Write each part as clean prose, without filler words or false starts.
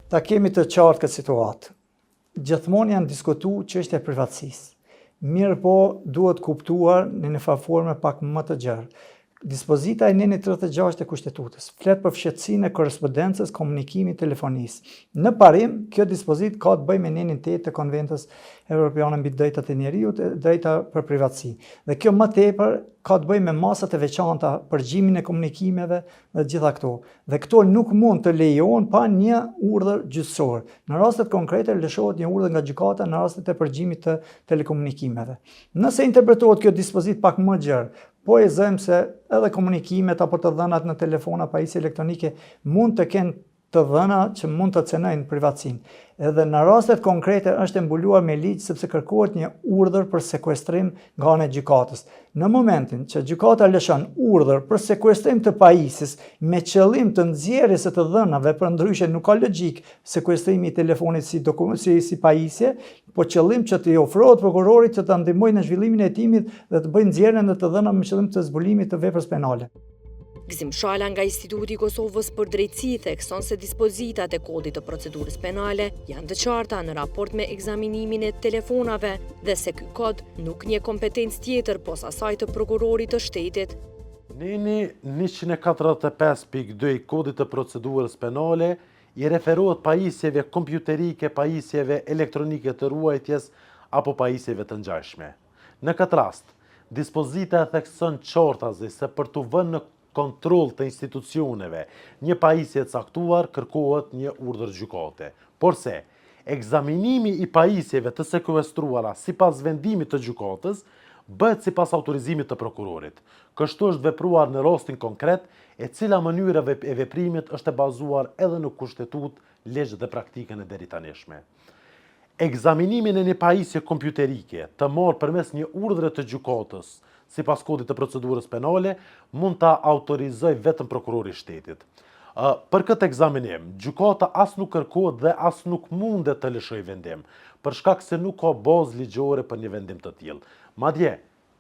Ta kemi të qartë këtë situatë. Gjithmonë janë diskutu çështja e privatësisë. Mirë po duhet kuptuar në një formë pak më të gjerë. Dispozita e 936 të Kushtetutës flet për fshehtësinë e korrespondencës, komunikimit, telefonisë. Në parim, kjo dispozitë ka të bëjë me 9.8 të Konventës Evropiane mbi drejtat e njerëzit, drejta për privatësi. Dhe kjo më tepër ka të bëjë me masat e veçanta, përgjimin e komunikimeve dhe gjitha këto. Dhe këto nuk mund të lejohen pa një urdhër gjyqësor. Në rastet konkrete lëshohet një urdhër nga gjykata në rastet e përgjimit të telekomunikimeve. Nëse interpretohet kjo dispozitë pak më gjerë, po e zëjmë se edhe komunikimet apo të dhënat në telefona pajisje elektronike mund të kenë të dhëna që mund të cenojnë privatësinë. Edhe në rastet konkrete është mbuluar me ligj sepse kërkohet një urdhër për sekuestrim nga ana e gjykatës. Në momentin që gjykata lëshon urdhër për sekuestrim të pajisjes me qëllim të nxjerrjes së të dhënave, përndryshe nuk ka logjik sekuestrimi i telefonit si pajisje, po qëllim që t'i ofrohet prokurorit që ta ndihmojë në zhvillimin e hetimit dhe të bëjë nxjerrjen e të dhënave me qëllim të zbulimit të veprës penale. Gzim Shala nga Instituti i Kosovës për Drejtësi thekson se dispozitat e kodit të procedurës penale janë të qarta në raport me ekzaminimin e telefonave dhe se ky kod nuk një kompetencë tjetër posa asaj të prokurorit të shtetit. Neni 145.2 i kodit të procedurës penale i referohet pajisjeve kompjuterike, pajisjeve elektronike të ruajtjes apo pajisjeve të ngjashme. Në këtë rast, dispozita e thekson qartazi se për të vënë në kontroll të institucioneve një pajisje të caktuar kërkohet një urdhër gjykate. Porse, ekzaminimi i pajisjeve të sekuestruara sipas vendimit të gjykatës bëhet sipas autorizimit të prokurorit. Kështu është vepruar në rastin konkret, e cila mënyra e veprimit është e bazuar edhe në kushtetut, ligj dhe praktikën e deritanishme. Ekzaminimin e një pajisje kompjuterike të marrë përmes një urdhre të gjykatës sipas kodit të procedurës penale, mund ta autorizoj vetëm prokurori i shtetit. Për këtë ekzaminim, gjykata as nuk kërkohet dhe as nuk mundet të lëshojë vendim, për shkak se nuk ka bazë ligjore për një vendim të tillë. Madje,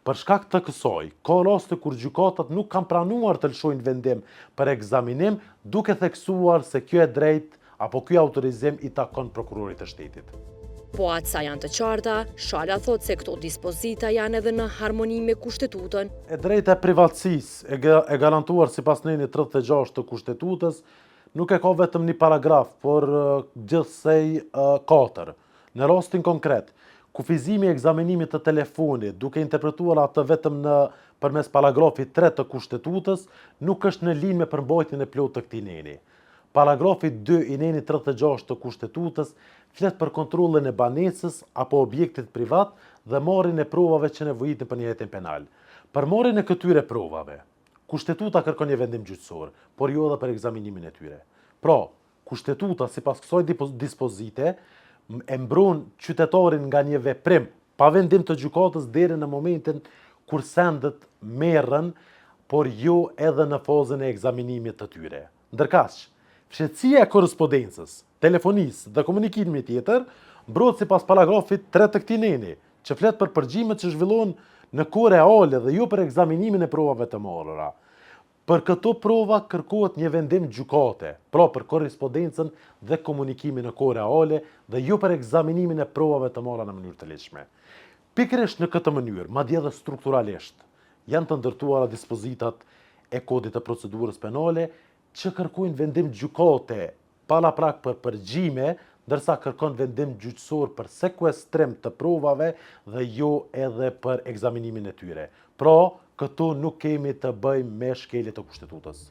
për shkak të kësaj, ka raste kur gjykatat nuk kanë pranuar të lëshojnë vendim për ekzaminim, duke theksuar se kjo e drejtë apo ky autorizim i takon prokurorit të shtetit. Po atë sa janë të qarta, Shala thot se këto dispozita janë edhe në harmoni me kushtetutën. E drejta e privatësisë e garantuar sipas nenit 36 të kushtetutës nuk e ka vetëm një paragraf, por gjithsej 4. Në rastin konkret, kufizimi i ekzaminimit të telefonit, duke interpretuar atë vetëm përmes paragrafit 3 të kushtetutës, nuk është në linjë me përmbajtjen e plotë të këtij neni. Paragrafi 2 i nenit 36 të kushtetutës flet për kontrollin e banesës apo objektit privat dhe marrjen e provave që nevojitin për një hetim penal. Për marrjen e këtyre provave, kushtetuta kërkon një vendim gjyqësor, por jo edhe për ekzaminimin e tyre. Pra, kushtetuta sipas kësaj dispozite e mbron qytetarin nga një veprim pa vendim të gjykatës deri në momentin kur sendet merren, por jo edhe në fazën e ekzaminimit të tyre. Ndërkaq, fshehtësia e korrespondencës, telefonisë dhe komunikimit tjetër mbrohet sipas paragrafit 3 të këtij neni, që flet për përgjimet që zhvillohen në kohë reale dhe jo për ekzaminimin e provave të marrura. Për këto prova kërkohet një vendim gjykate, pra për korrespondencën dhe komunikimin në kohë reale dhe jo për ekzaminimin e provave të marrura në mënyrë të lehtëshme. Pikërisht në këtë mënyrë, madje edhe strukturalisht, janë të ndërtuara dispozitat e kodit të procedurës penale që kërkojnë vendim gjykate pala prak për përgjime, ndërsa kërkon vendim gjyqësor për sekuestrim të provave dhe jo edhe për ekzaminimin e tyre. Pra, këtu nuk kemi të bëjmë me shkelje të kushtetutës.